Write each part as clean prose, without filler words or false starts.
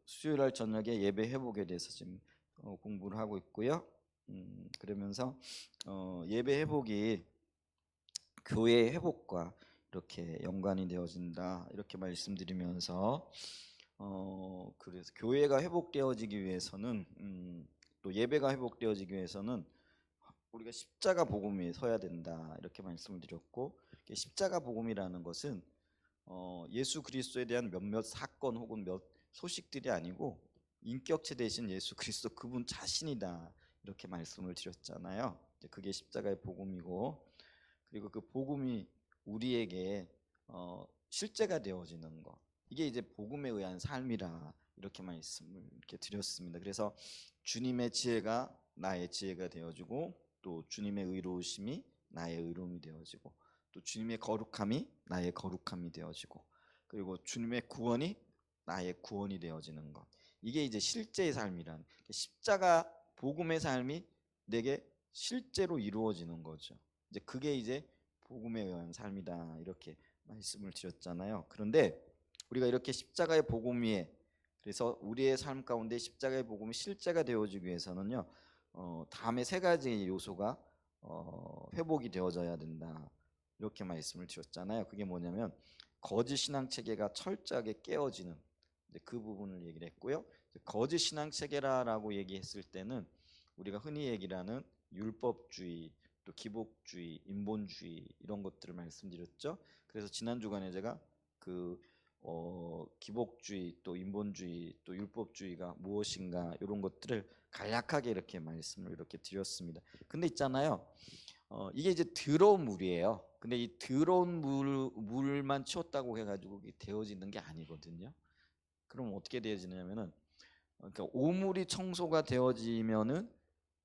수요일 날 저녁에 예배 회복에 대해서 지금 공부를 하고 있고요. 그러면서 예배 회복이 교회 회복과 이렇게 연관이 되어진다 이렇게 말씀드리면서 그래서 교회가 회복되어지기 위해서는 또 예배가 회복되어지기 위해서는 우리가 십자가 복음에 서야 된다 이렇게 말씀을 드렸고, 십자가 복음이라는 것은 예수 그리스도에 대한 몇몇 사건 혹은 몇 소식들이 아니고 인격체 대신 예수 그리스도 그분 자신이다 이렇게 말씀을 드렸잖아요. 그게 십자가의 복음이고, 그리고 그 복음이 우리에게 실제가 되어지는 것, 이게 이제 복음에 의한 삶이라 이렇게 말씀을 이렇게 드렸습니다. 그래서 주님의 지혜가 나의 지혜가 되어지고, 또 주님의 의로우심이 나의 의로움이 되어지고, 또 주님의 거룩함이 나의 거룩함이 되어지고, 그리고 주님의 구원이 나의 구원이 되어지는 것, 이게 이제 실제의 삶이란, 십자가 복음의 삶이 내게 실제로 이루어지는 거죠. 이제 그게 이제 복음에 의한 삶이다 이렇게 말씀을 드렸잖아요. 그런데 우리가 이렇게 십자가의 복음 위에, 그래서 우리의 삶 가운데 십자가의 복음이 실제가 되어지기 위해서는요, 다음에 세 가지 요소가 회복이 되어져야 된다 이렇게 말씀을 드렸잖아요. 그게 뭐냐면 거짓 신앙 체계가 철저하게 깨어지는 그 부분을 얘기를 했고요. 거짓 신앙 체계라고 얘기했을 때는 우리가 흔히 얘기하는 율법주의, 또 기복주의, 인본주의 이런 것들을 말씀드렸죠. 그래서 지난 주간에 제가 기복주의, 또 인본주의, 또 율법주의가 무엇인가 이런 것들을 간략하게 이렇게 말씀을 이렇게 드렸습니다. 근데 있잖아요, 이게 이제 더러운 물이에요. 근데 이 더러운 물만 치웠다고 해가지고 이게 되어지는 게 아니거든요. 그럼 어떻게 되어지냐면은, 그러니까 오물이 청소가 되어지면은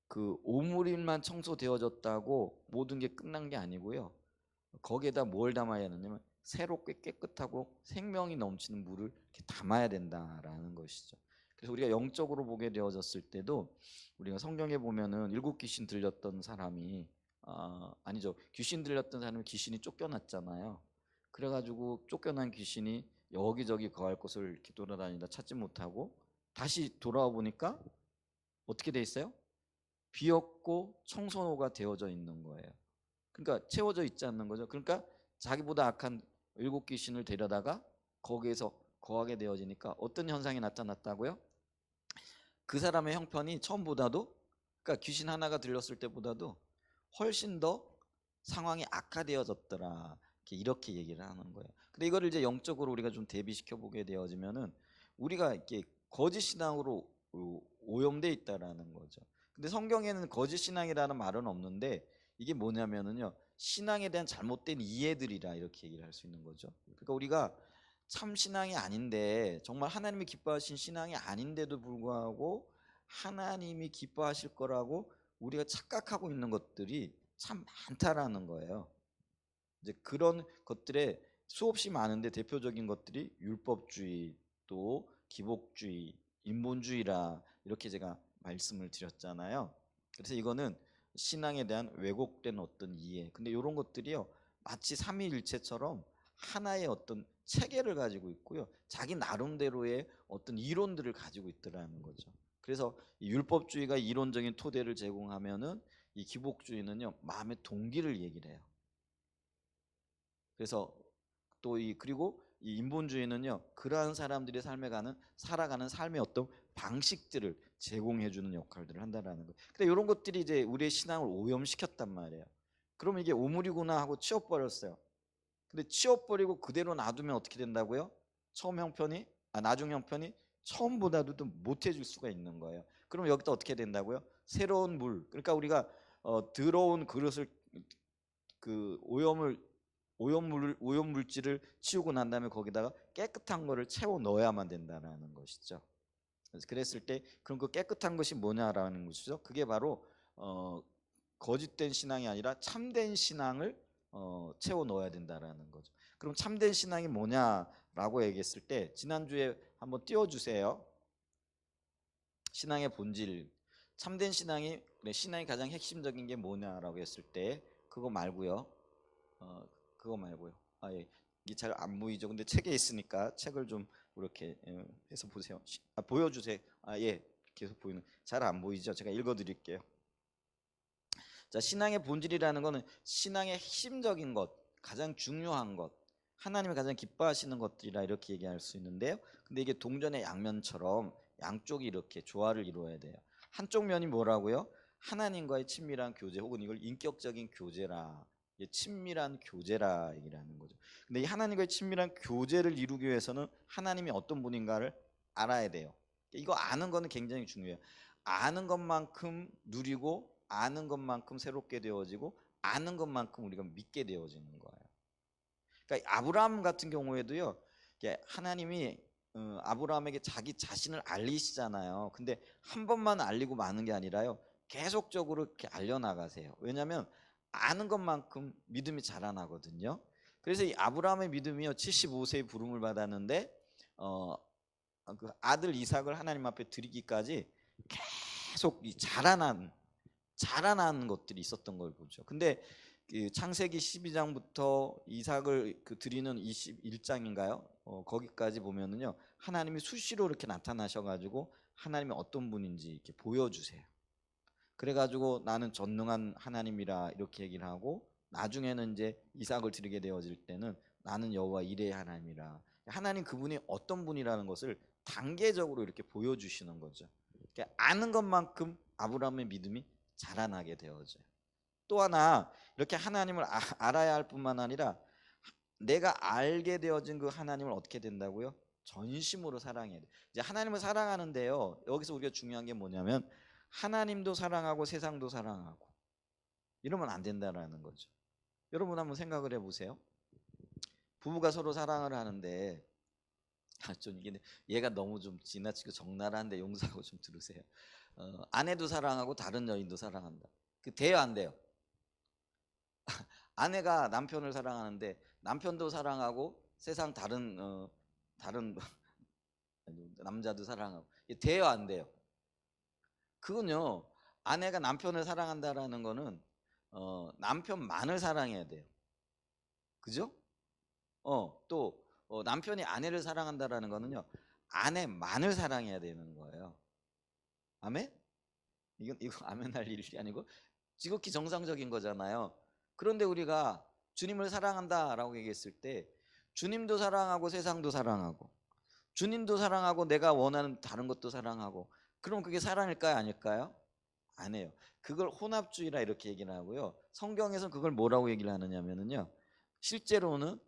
그 오물만 청소되어졌다고 모든 게 끝난 게 아니고요. 거기에다 뭘 담아야 하느냐면 새롭게 깨끗하고 생명이 넘치는 물을 이렇게 담아야 된다라는 것이죠. 그래서 우리가 영적으로 보게 되어졌을 때도, 우리가 성경에 보면은 일곱 귀신 들렸던 사람이 아니죠, 귀신 들렸던 사람이 귀신이 쫓겨났잖아요. 그래가지고 쫓겨난 귀신이 여기저기 거할 곳을 이렇게 돌아다니다 찾지 못하고 다시 돌아와 보니까 어떻게 돼 있어요? 비었고 청소가 되어져 있는 거예요. 그러니까 채워져 있지 않는 거죠. 그러니까 자기보다 악한 일곱 귀신을 데려다가 거기에서 거하게 되어지니까 어떤 현상이 나타났다고요? 그 사람의 형편이 처음보다도, 그러니까 귀신 하나가 들렸을 때보다도 훨씬 더 상황이 악화되어졌더라 이렇게 얘기를 하는 거예요. 근데 이거를 이제 영적으로 우리가 좀 대비시켜 보게 되어지면은 우리가 이렇게 거짓 신앙으로 오염돼 있다라는 거죠. 근데 성경에는 거짓 신앙이라는 말은 없는데, 이게 뭐냐면은요, 신앙에 대한 잘못된 이해들이라 이렇게 얘기를 할 수 있는 거죠. 그러니까 우리가 참 신앙이 아닌데, 정말 하나님이 기뻐하신 신앙이 아닌데도 불구하고 하나님이 기뻐하실 거라고 우리가 착각하고 있는 것들이 참 많다라는 거예요. 이제 그런 것들에 수없이 많은데 대표적인 것들이 율법주의, 또 기복주의, 인본주의라 이렇게 제가 말씀을 드렸잖아요. 그래서 이거는 신앙에 대한 왜곡된 어떤 이해, 근데 이런 것들이요, 마치 삼위일체처럼 하나의 어떤 체계를 가지고 있고요, 자기 나름대로의 어떤 이론들을 가지고 있더라는 거죠. 그래서 이 율법주의가 이론적인 토대를 제공하면은 이 기복주의는요, 마음의 동기를 얘기를 해요. 그래서 그리고 이 인본주의는요, 그러한 사람들의 살아가는 삶의 어떤 방식들을 제공해 주는 역할들을 한다라는 거예요. 근데 이런 것들이 이제 우리의 신앙을 오염시켰단 말이에요. 그러면 이게 오물이구나 하고 치워버렸어요. 근데 치워버리고 그대로 놔두면 어떻게 된다고요? 나중 형편이 처음보다도 더 못해질 수가 있는 거예요. 그럼 여기다 어떻게 된다고요? 새로운 물, 그러니까 우리가 더러운 그릇을, 그 오염물질을 치우고 난 다음에 거기다가 깨끗한 거를 채워 넣어야만 된다는 것이죠. 그래서 그랬을 때 그럼 그 깨끗한 것이 뭐냐라는 것이죠. 그게 바로 거짓된 신앙이 아니라 참된 신앙을 채워 넣어야 된다라는 거죠. 그럼 참된 신앙이 뭐냐라고 얘기했을 때, 지난주에 한번 띄워주세요. 신앙의 본질, 참된 신앙이 가장 핵심적인 게 뭐냐라고 했을 때 그거 말고요. 예. 이게 잘 안 보이죠. 근데 책에 있으니까 책을 좀 이렇게 해서 보세요. 보여주세요. 예, 계속 보이는. 잘 안 보이죠? 제가 읽어드릴게요. 자, 신앙의 본질이라는 것은 신앙의 핵심적인 것, 가장 중요한 것, 하나님이 가장 기뻐하시는 것들이라 이렇게 얘기할 수 있는데요. 근데 이게 동전의 양면처럼 양쪽이 이렇게 조화를 이루어야 돼요. 한쪽 면이 뭐라고요? 하나님과의 친밀한 교제, 혹은 이걸 인격적인 교제라, 친밀한 교제라 얘기를 하는 거죠. 근데 이 하나님과의 친밀한 교제를 이루기 위해서는 하나님이 어떤 분인가를 알아야 돼요. 이거 아는 거는 굉장히 중요해요. 아는 것만큼 누리고, 아는 것만큼 새롭게 되어지고, 아는 것만큼 우리가 믿게 되어지는 거예요. 그러니까 아브라함 같은 경우에도요, 하나님이 아브라함에게 자기 자신을 알리시잖아요. 근데 한 번만 알리고 마는 게 아니라요, 계속적으로 이렇게 알려나가세요. 왜냐하면 아는 것만큼 믿음이 자라나거든요. 그래서 이 아브라함의 믿음이요, 75세에 부름을 받았는데 그 아들 이삭을 하나님 앞에 드리기까지 계속 자라난 것들이 있었던 걸 보죠. 근데 그 창세기 12장부터 이삭을 드리는 21장인가요? 거기까지 보면은요, 하나님이 수시로 이렇게 나타나셔가지고 하나님이 어떤 분인지 이렇게 보여주세요. 그래가지고 나는 전능한 하나님이라 이렇게 얘기를 하고, 나중에는 이제 이삭을 드리게 되어질 때는 나는 여호와 이레의 하나님이라, 하나님 그분이 어떤 분이라는 것을 단계적으로 이렇게 보여주시는 거죠. 그러니까 아는 것만큼 아브라함의 믿음이 자라나게 되어져요. 또 하나, 이렇게 하나님을 알아야 할 뿐만 아니라 내가 알게 되어진 그 하나님을 어떻게 된다고요? 전심으로 사랑해야 돼요. 이제 하나님을 사랑하는데요, 여기서 우리가 중요한 게 뭐냐면 하나님도 사랑하고 세상도 사랑하고 이러면 안 된다라는 거죠. 여러분 한번 생각을 해보세요. 부부가 서로 사랑을 하는데, 좀 이게 얘가 너무 좀 지나치고 적나라한데 용서하고 좀 들으세요. 아내도 사랑하고 다른 여인도 사랑한다. 그 돼요, 안 돼요? 아내가 남편을 사랑하는데 남편도 사랑하고 세상 다른 남자도 사랑하고, 이게 돼요, 안 돼요? 그건요, 아내가 남편을 사랑한다라는 거는 남편만을 사랑해야 돼요. 그죠? 또 남편이 아내를 사랑한다라는 거는요, 아내만을 사랑해야 되는 거예요. 아멘? 이거 아멘 할 일이 아니고 지극히 정상적인 거잖아요. 그런데 우리가 주님을 사랑한다라고 얘기했을 때 주님도 사랑하고 세상도 사랑하고, 주님도 사랑하고 내가 원하는 다른 것도 사랑하고, 그럼 그게 사랑일까요, 아닐까요? 아니에요. 그걸 혼합주의라 이렇게 얘기를 하고요, 성경에서는 그걸 뭐라고 얘기를 하느냐면요, 실제로는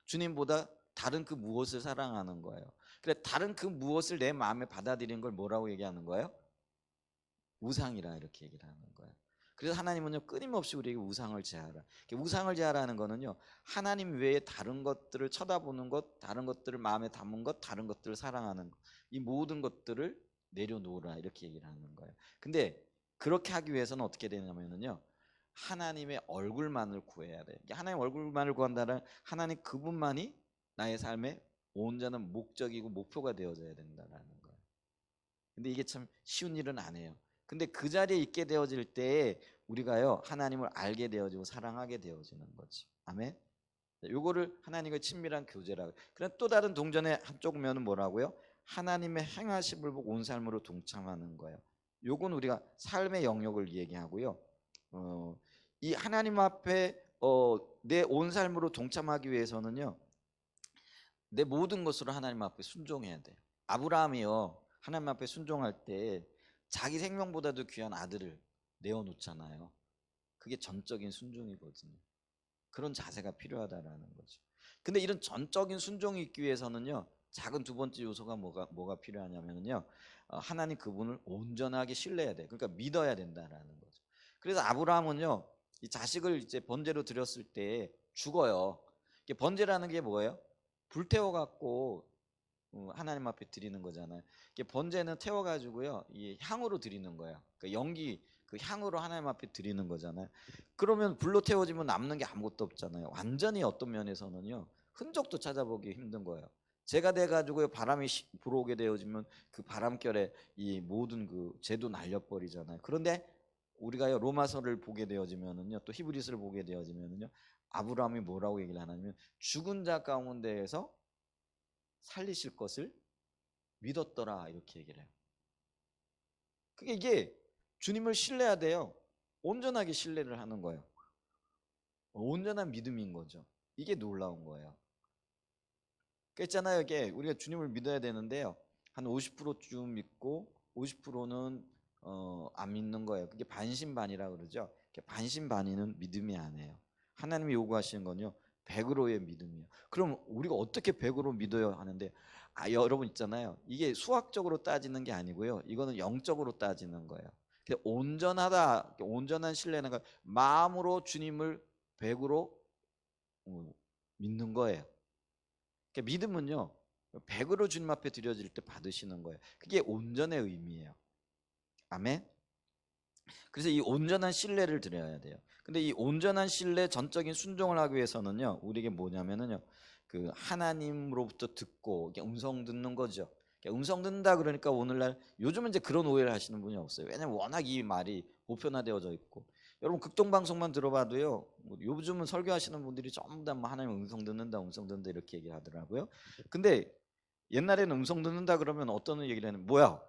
주님보다 다른 그 무엇을 사랑하는 거예요. 그래, 다른 그 무엇을 내 마음에 받아들이는 걸 뭐라고 얘기하는 거예요? 우상이라 이렇게 얘기를 하는 거예요. 그래서 하나님은요, 끊임없이 우리에게 우상을 제하라. 우상을 제하라는 거는요, 하나님 외에 다른 것들을 쳐다보는 것, 다른 것들을 마음에 담은 것, 다른 것들을 사랑하는 것, 이 모든 것들을 내려놓으라 이렇게 얘기를 하는 거예요. 근데 그렇게 하기 위해서는 어떻게 되냐면요, 하나님의 얼굴만을 구해야 돼요. 하나님 얼굴만을 구한다는, 하나님 그분만이 나의 삶의 온전한 목적이고 목표가 되어져야 된다는 거예요. 근데 이게 참 쉬운 일은 아니에요. 근데 그 자리에 있게 되어질 때 우리가요, 하나님을 알게 되어지고 사랑하게 되어지는 거죠. 아멘. 요거를 하나님과의 친밀한 교제라고. 그럼 또 다른 동전의 한쪽 면은 뭐라고요? 하나님의 행하심을 보고 온 삶으로 동참하는 거예요. 요건 우리가 삶의 영역을 얘기하고요. 이 하나님 앞에 내 온 삶으로 동참하기 위해서는요, 내 모든 것으로 하나님 앞에 순종해야 돼요. 아브라함이요, 하나님 앞에 순종할 때 자기 생명보다도 귀한 아들을 내어놓잖아요. 그게 전적인 순종이거든요. 그런 자세가 필요하다라는 거죠. 근데 이런 전적인 순종이 있기 위해서는요, 작은 두 번째 요소가 뭐가 필요하냐면요, 하나님 그분을 온전하게 신뢰해야 돼. 그러니까 믿어야 된다라는 거죠. 그래서 아브라함은요, 이 자식을 이제 번제로 드렸을 때 죽어요. 이게 번제라는 게 뭐예요? 불태워 갖고 하나님 앞에 드리는 거잖아요. 이게 번제는 태워가지고요, 이 향으로 드리는 거예요. 그 연기, 그 향으로 하나님 앞에 드리는 거잖아요. 그러면 불로 태워지면 남는 게 아무것도 없잖아요. 완전히 어떤 면에서는요, 흔적도 찾아보기 힘든 거예요. 제가 돼가지고요, 바람이 불어오게 되어지면 그 바람결에 이 모든 그 재도 날려버리잖아요. 그런데 우리가요, 로마서를 보게 되어지면은요, 또 히브리서를 보게 되어지면은요, 아브라함이 뭐라고 얘기를 하냐면 죽은 자 가운데에서 살리실 것을 믿었더라 이렇게 얘기를 해요. 그게 이게 주님을 신뢰해야 돼요. 온전하게 신뢰를 하는 거예요. 온전한 믿음인 거죠. 이게 놀라운 거예요. 그랬잖아요. 이게 우리가 주님을 믿어야 되는데요. 한 50%쯤 믿고 50%는 안 믿는 거예요. 그게 반신반이라 그러죠. 반신반의는 믿음이 아니에요. 하나님이 요구하시는 건요 100%의 믿음이에요. 그럼 우리가 어떻게 100% 믿어야 하는데 여러분 있잖아요. 이게 수학적으로 따지는 게 아니고요. 이거는 영적으로 따지는 거예요. 온전하다, 온전한 신뢰는 마음으로 주님을 100% 믿는 거예요. 그러니까 믿음은요 100으로 주님 앞에 드려질 때 받으시는 거예요. 그게 온전의 의미예요. 아멘. 그래서 이 온전한 신뢰를 드려야 돼요. 근데 이 온전한 신뢰, 전적인 순종을 하기 위해서는요 우리에게 뭐냐면은요 그 하나님으로부터 듣고 음성 듣는 거죠. 음성 듣는다 그러니까 오늘날 요즘은 이제 그런 오해를 하시는 분이 없어요. 왜냐면 워낙 이 말이 보편화되어져 있고, 여러분 극동방송만 들어봐도요 요즘은 설교하시는 분들이 전부 다 하나님 음성 듣는다 이렇게 얘기를 하더라고요. 근데 옛날에는 음성 듣는다 그러면 어떤 얘기를 하는 뭐야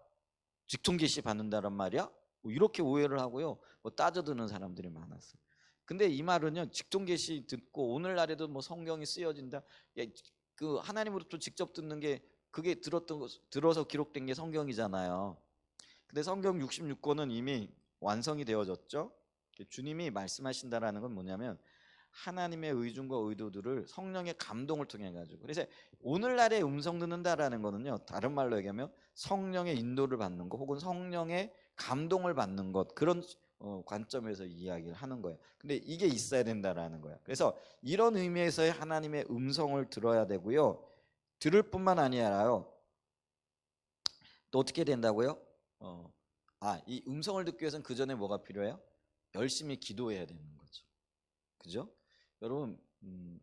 직통 계시 받는다란 말이야? 이렇게 오해를 하고요 따져드는 사람들이 많았어요. 근데 이 말은요 직통 계시 듣고 오늘날에도 성경이 쓰여진다, 그 하나님으로부터 직접 듣는 게 그게 들어서 기록된 게 성경이잖아요. 근데 성경 66권은 이미 완성이 되어졌죠. 주님이 말씀하신다라는 건 뭐냐면 하나님의 의중과 의도들을 성령의 감동을 통해 가지고, 그래서 오늘날의 음성 듣는다라는 거는요 다른 말로 얘기하면 성령의 인도를 받는 것 혹은 성령의 감동을 받는 것, 그런 관점에서 이야기를 하는 거예요. 근데 이게 있어야 된다라는 거예요. 그래서 이런 의미에서의 하나님의 음성을 들어야 되고요, 들을 뿐만 아니라요 또 어떻게 된다고요? 이 음성을 듣기 위해서는 그 전에 뭐가 필요해요? 열심히 기도해야 되는 거죠. 그죠? 여러분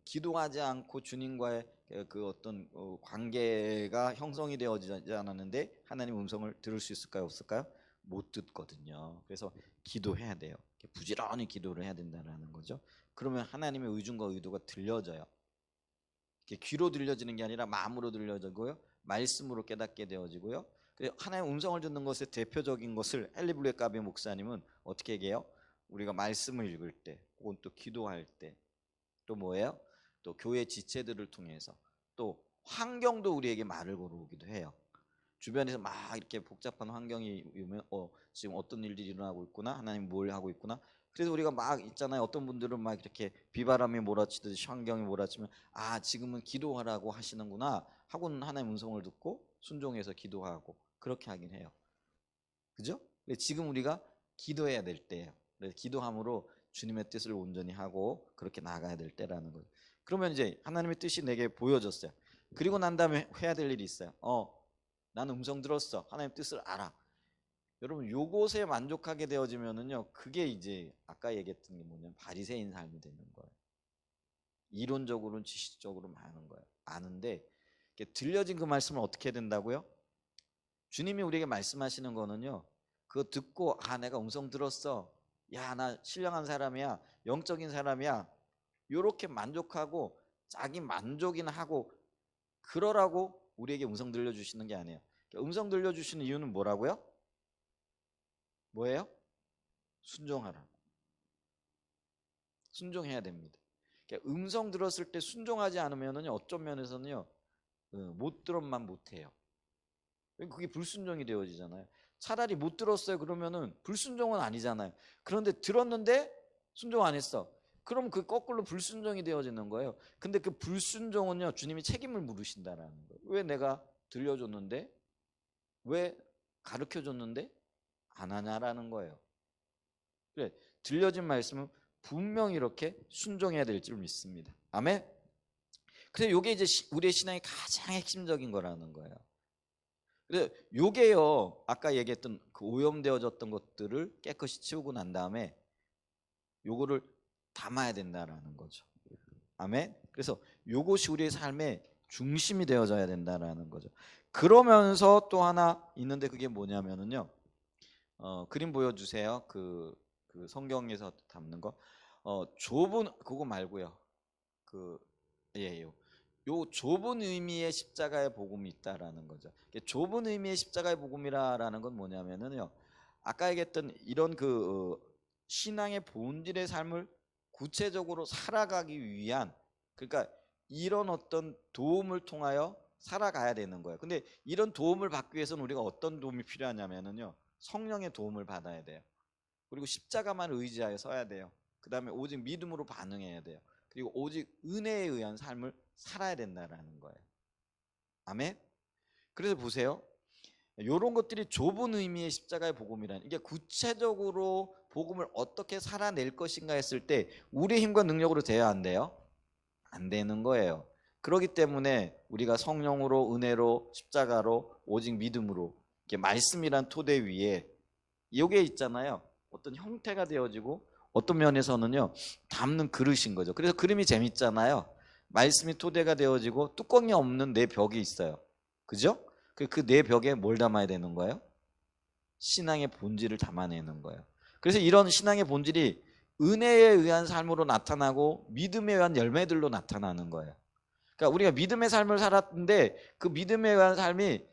기도하지 않고 주님과의 그 어떤 관계가 형성이 되어지지 않았는데 하나님 음성을 들을 수 있을까요? 없을까요? 못 듣거든요. 그래서 기도해야 돼요. 부지런히 기도를 해야 된다는 거죠. 그러면 하나님의 의중과 의도가 들려져요. 귀로 들려지는 게 아니라 마음으로 들려지고요, 말씀으로 깨닫게 되어지고요. 하나님의 음성을 듣는 것의 대표적인 것을 엘리블레 까베 목사님은 어떻게 얘기해요? 우리가 말씀을 읽을 때 혹은 또 기도할 때 또 뭐예요? 또 교회 지체들을 통해서 또 환경도 우리에게 말을 걸어오기도 해요. 주변에서 막 이렇게 복잡한 환경이 오면 지금 어떤 일들이 일어나고 있구나, 하나님 뭘 하고 있구나. 그래서 우리가 막 있잖아요. 어떤 분들은 막 이렇게 비바람이 몰아치듯이 환경이 몰아치면 지금은 기도하라고 하시는구나 하고는 하나님 음성을 듣고 순종해서 기도하고 그렇게 하긴 해요. 그죠? 지금 우리가 기도해야 될 때예요. 그래서 기도함으로 주님의 뜻을 온전히 하고 그렇게 나아가야 될 때라는 거죠. 그러면 이제 하나님의 뜻이 내게 보여졌어요. 그리고 난 다음에 해야 될 일이 있어요. 나는 음성 들었어. 하나님 뜻을 알아. 여러분 요것에 만족하게 되어지면은요 그게 이제 아까 얘기했던 게 뭐냐면 바리새인 삶이 되는 거예요. 이론적으로는 지식적으로 많은 거예요. 아는데 들려진 그 말씀을 어떻게 해야 된다고요? 주님이 우리에게 말씀하시는 거는요 그거 듣고 내가 음성 들었어, 야 나 신령한 사람이야, 영적인 사람이야, 요렇게 만족하고 자기 만족이나 하고 그러라고 우리에게 음성 들려주시는 게 아니에요. 음성 들려주시는 이유는 뭐라고요? 뭐예요? 순종하라고. 순종해야 됩니다. 음성 들었을 때 순종하지 않으면은요 어떤 면에서는요 못 들었만 못해요. 그게 불순종이 되어지잖아요. 차라리 못 들었어요 그러면은 불순종은 아니잖아요. 그런데 들었는데 순종 안 했어. 그럼 그 거꾸로 불순종이 되어지는 거예요. 근데 그 불순종은요 주님이 책임을 물으신다라는 거예요. 왜 내가 들려줬는데, 왜 가르쳐줬는데 안 하냐라는 거예요. 그래, 들려진 말씀은 분명히 이렇게 순종해야 될 줄 믿습니다. 아멘. 그래서 이게 이제 우리의 신앙의 가장 핵심적인 거라는 거예요. 그래서 요게요 아까 얘기했던 그 오염되어졌던 것들을 깨끗이 치우고 난 다음에 요거를 담아야 된다라는 거죠. 아멘. 그래서 요것이 우리의 삶의 중심이 되어져야 된다라는 거죠. 그러면서 또 하나 있는데 그게 뭐냐면은요 그림 보여주세요. 그 성경에서 담는 거 좁은 그거 말고요. 예. 요 좁은 의미의 십자가의 복음이 있다라는 거죠. 좁은 의미의 십자가의 복음이라는 건 뭐냐면은요. 아까 얘기했던 이런 신앙의 본질의 삶을 구체적으로 살아가기 위한, 그러니까 이런 어떤 도움을 통하여 살아가야 되는 거예요. 근데 이런 도움을 받기 위해서는 우리가 어떤 도움이 필요하냐면은요. 성령의 도움을 받아야 돼요. 그리고 십자가만 의지하여 서야 돼요. 그 다음에 오직 믿음으로 반응해야 돼요. 그리고 오직 은혜에 의한 삶을 살아야 된다라는 거예요. 아멘. 그래서 보세요. 이런 것들이 좁은 의미의 십자가의 복음이라는, 이게 구체적으로 복음을 어떻게 살아낼 것인가 했을 때 우리의 힘과 능력으로 돼야 안 돼요? 안 되는 거예요. 그렇기 때문에 우리가 성령으로, 은혜로, 십자가로, 오직 믿음으로, 이렇게 말씀이란 토대 위에 이게 있잖아요. 어떤 형태가 되어지고 어떤 면에서는요 담는 그릇인 거죠. 그래서 그림이 재밌잖아요. 말씀이 토대가 되어지고 뚜껑이 없는 내 벽이 있어요. 그죠? 그 내 벽에 뭘 담아야 되는 거예요? 신앙의 본질을 담아내는 거예요. 그래서 이런 신앙의 본질이 은혜에 의한 삶으로 나타나고 믿음에 의한 열매들로 나타나는 거예요. 그러니까 우리가 믿음의 삶을 살았는데 그 믿음에 의한 삶이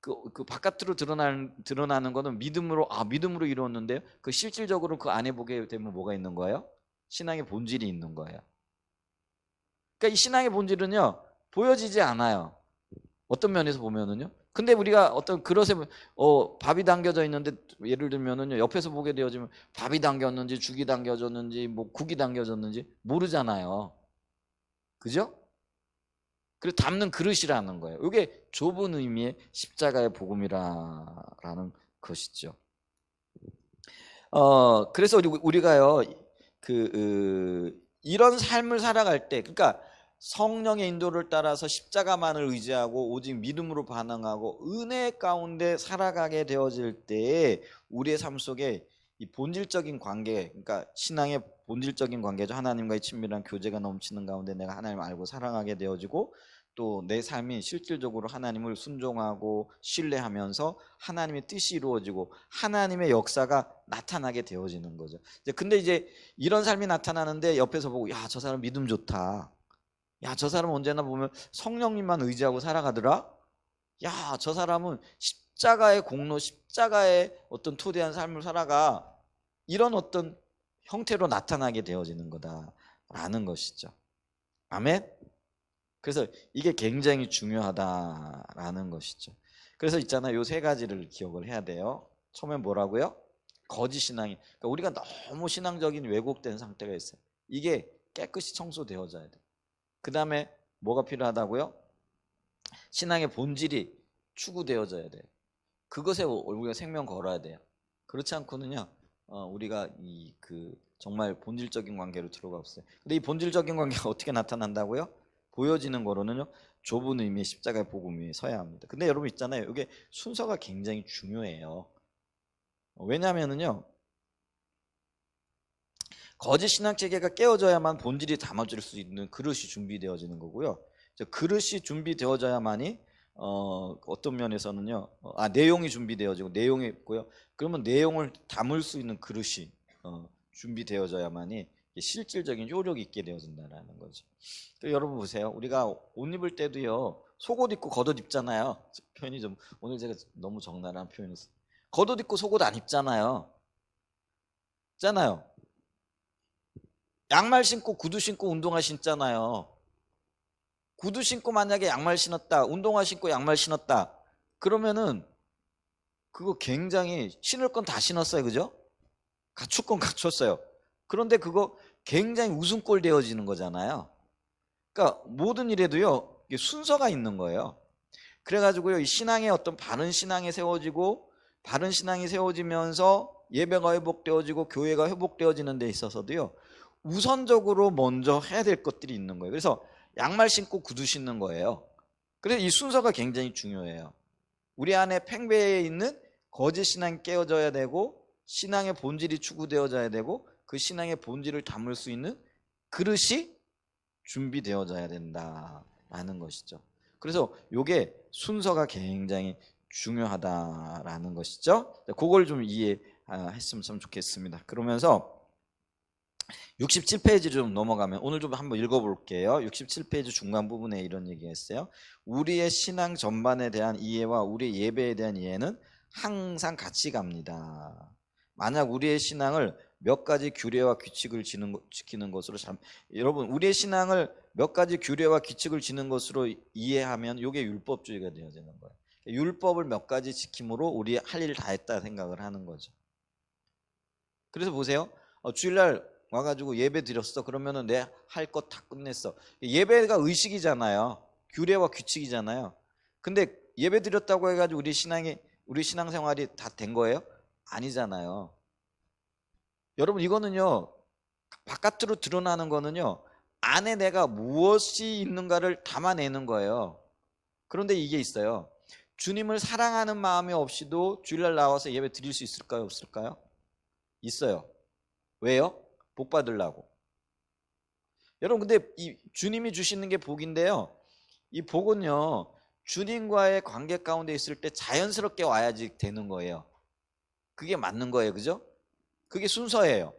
그 바깥으로 드러나는 거는 믿음으로 이루었는데요. 그 실질적으로 그 안에 보게 되면 뭐가 있는 거예요? 신앙의 본질이 있는 거예요. 그러니까 이 신앙의 본질은요 보여지지 않아요. 어떤 면에서 보면은요. 근데 우리가 어떤 그릇에 밥이 담겨져 있는데 예를 들면은요 옆에서 보게 되어지면 밥이 담겼는지 죽이 담겨졌는지 뭐 국이 담겨졌는지 모르잖아요. 그죠? 그리고 담는 그릇이라는 거예요. 이게 좁은 의미의 십자가의 복음이라는 것이죠. 그래서 우리가요 이런 삶을 살아갈 때, 그러니까 성령의 인도를 따라서 십자가만을 의지하고 오직 믿음으로 반응하고 은혜 가운데 살아가게 되어질 때 우리의 삶 속에 이 본질적인 관계, 그러니까 신앙의 본질적인 관계죠. 하나님과의 친밀한 교제가 넘치는 가운데 내가 하나님을 알고 사랑하게 되어지고 또 내 삶이 실질적으로 하나님을 순종하고 신뢰하면서 하나님의 뜻이 이루어지고 하나님의 역사가 나타나게 되어지는 거죠. 근데 이제 이런 삶이 나타나는데 옆에서 보고 야, 저 사람 믿음 좋다. 야, 저 사람은 언제나 보면 성령님만 의지하고 살아가더라. 야, 저 사람은 십자가의 공로, 십자가의 어떤 토대한 삶을 살아가. 이런 어떤 형태로 나타나게 되어지는 거다라는 것이죠. 아멘. 그래서 이게 굉장히 중요하다라는 것이죠. 그래서 있잖아요. 요 세 가지를 기억을 해야 돼요. 처음에 뭐라고요? 거짓 신앙이. 그러니까 우리가 너무 신앙적인 왜곡된 상태가 있어요. 이게 깨끗이 청소되어져야 돼요. 그 다음에 뭐가 필요하다고요? 신앙의 본질이 추구되어져야 돼요. 그것에 우리가 생명 걸어야 돼요. 그렇지 않고는요, 우리가 정말 본질적인 관계로 들어가 없어요. 근데 이 본질적인 관계가 어떻게 나타난다고요? 보여지는 거로는요, 좁은 의미의 십자가의 복음이 서야 합니다. 근데 여러분 있잖아요, 이게 순서가 굉장히 중요해요. 왜냐하면은요, 거짓 신앙 체계가 깨어져야만 본질이 담아질 수 있는 그릇이 준비되어지는 거고요. 그릇이 준비되어져야만이 어떤 면에서는요, 내용이 준비되어지고 내용이 있고요. 그러면 내용을 담을 수 있는 그릇이 준비되어져야만이 실질적인 효력이 있게 되어진다는 거죠. 여러분 보세요. 우리가 옷 입을 때도요, 속옷 입고 겉옷 입잖아요. 표현이 좀 오늘 제가 너무 적나라한 표현을 썼어요. 겉옷 입고 속옷 안 입잖아요. 있잖아요. 양말 신고 구두 신고 운동화 신잖아요. 구두 신고 만약에 양말 신었다, 운동화 신고 양말 신었다, 그러면은 그거 굉장히 신을 건 다 신었어요. 그죠? 갖출 건 갖췄어요. 그런데 그거 굉장히 웃음꼴 되어지는 거잖아요. 그러니까 모든 일에도요, 순서가 있는 거예요. 그래가지고요, 이 신앙의 어떤 바른 신앙이 세워지고 바른 신앙이 세워지면서 예배가 회복되어지고 교회가 회복되어지는 데 있어서도요, 우선적으로 먼저 해야 될 것들이 있는 거예요. 그래서 양말 신고 구두 신는 거예요. 그래서 이 순서가 굉장히 중요해요. 우리 안에 팽배해 있는 거짓 신앙이 깨어져야 되고 신앙의 본질이 추구되어져야 되고 그 신앙의 본질을 담을 수 있는 그릇이 준비되어져야 된다라는 것이죠. 그래서 이게 순서가 굉장히 중요하다라는 것이죠. 그걸 좀 이해했으면 참 좋겠습니다. 그러면서 67페이지 좀 넘어가면 오늘 좀 한번 읽어볼게요. 67페이지 중간 부분에 이런 얘기가 있어요. 우리의 신앙 전반에 대한 이해와 우리의 예배에 대한 이해는 항상 같이 갑니다. 만약 우리의 신앙을 몇 가지 규례와 규칙을 지키는 것으로 여러분 우리의 신앙을 몇 가지 규례와 규칙을 지는 것으로 이해하면 이게 율법주의가 되어지는 거예요. 율법을 몇 가지 지킴으로 우리 할 일 다 했다 생각을 하는 거죠. 그래서 보세요. 주일날 와가지고 예배 드렸어. 그러면은 내 할 것 다 끝냈어. 예배가 의식이잖아요. 규례와 규칙이잖아요. 근데 예배 드렸다고 해가지고 우리 신앙생활이 다 된 거예요? 아니잖아요. 여러분 이거는요 바깥으로 드러나는 거는요 안에 내가 무엇이 있는가를 담아내는 거예요. 그런데 이게 있어요. 주님을 사랑하는 마음이 없이도 주일날 나와서 예배 드릴 수 있을까요? 없을까요? 있어요. 왜요? 복 받으려고. 여러분 근데 이 주님이 주시는 게 복인데요. 이 복은요 주님과의 관계 가운데 있을 때 자연스럽게 와야지 되는 거예요. 그게 맞는 거예요. 그죠? 그게 순서예요.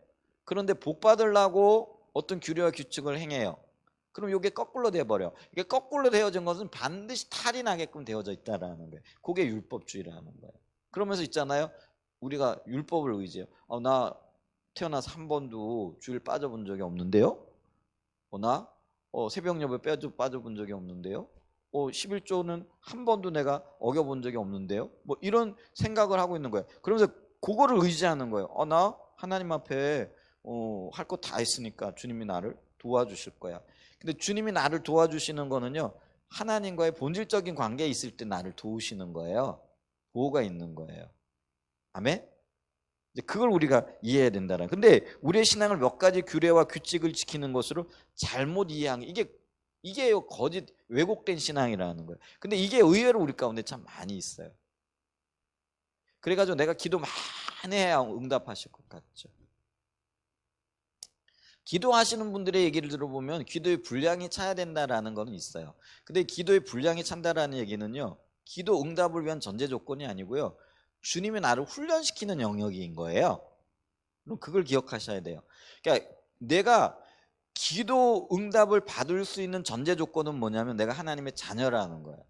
그런데 복 받으려고 어떤 규례와 규칙을 행해요. 그럼 이게 거꾸로 돼버려. 이게 거꾸로 되어진 것은 반드시 탈이 나게끔 되어져 있다라는 거예요. 그게 율법주의라는 거예요. 그러면서 있잖아요. 우리가 율법을 의지해요. 나 태어나서 한 번도 주일 빠져본 적이 없는데요. 나 새벽 예배 빠져본 적이 없는데요. 11조는 한 번도 내가 어겨본 적이 없는데요. 뭐 이런 생각을 하고 있는 거예요. 그러면서 그거를 의지하는 거예요. 나 하나님 앞에 할 거 다 했으니까 주님이 나를 도와주실 거야. 근데 주님이 나를 도와주시는 거는요. 하나님과의 본질적인 관계에 있을 때 나를 도우시는 거예요. 보호가 있는 거예요. 아멘? 그걸 우리가 이해해야 된다는. 근데 우리의 신앙을 몇 가지 규례와 규칙을 지키는 것으로 잘못 이해한 이게 거짓 왜곡된 신앙이라는 거예요. 근데 이게 의외로 우리 가운데 참 많이 있어요. 그래가지고 내가 기도 많이 해야 응답하실 것 같죠. 기도하시는 분들의 얘기를 들어보면 기도의 분량이 차야 된다라는 거는 있어요. 근데 기도의 분량이 찬다라는 얘기는요. 기도 응답을 위한 전제 조건이 아니고요. 주님이 나를 훈련시키는 영역인 거예요. 그럼 그걸 기억하셔야 돼요. 그러니까 내가 기도 응답을 받을 수 있는 전제 조건은 뭐냐면 내가 하나님의 자녀라는 거예요.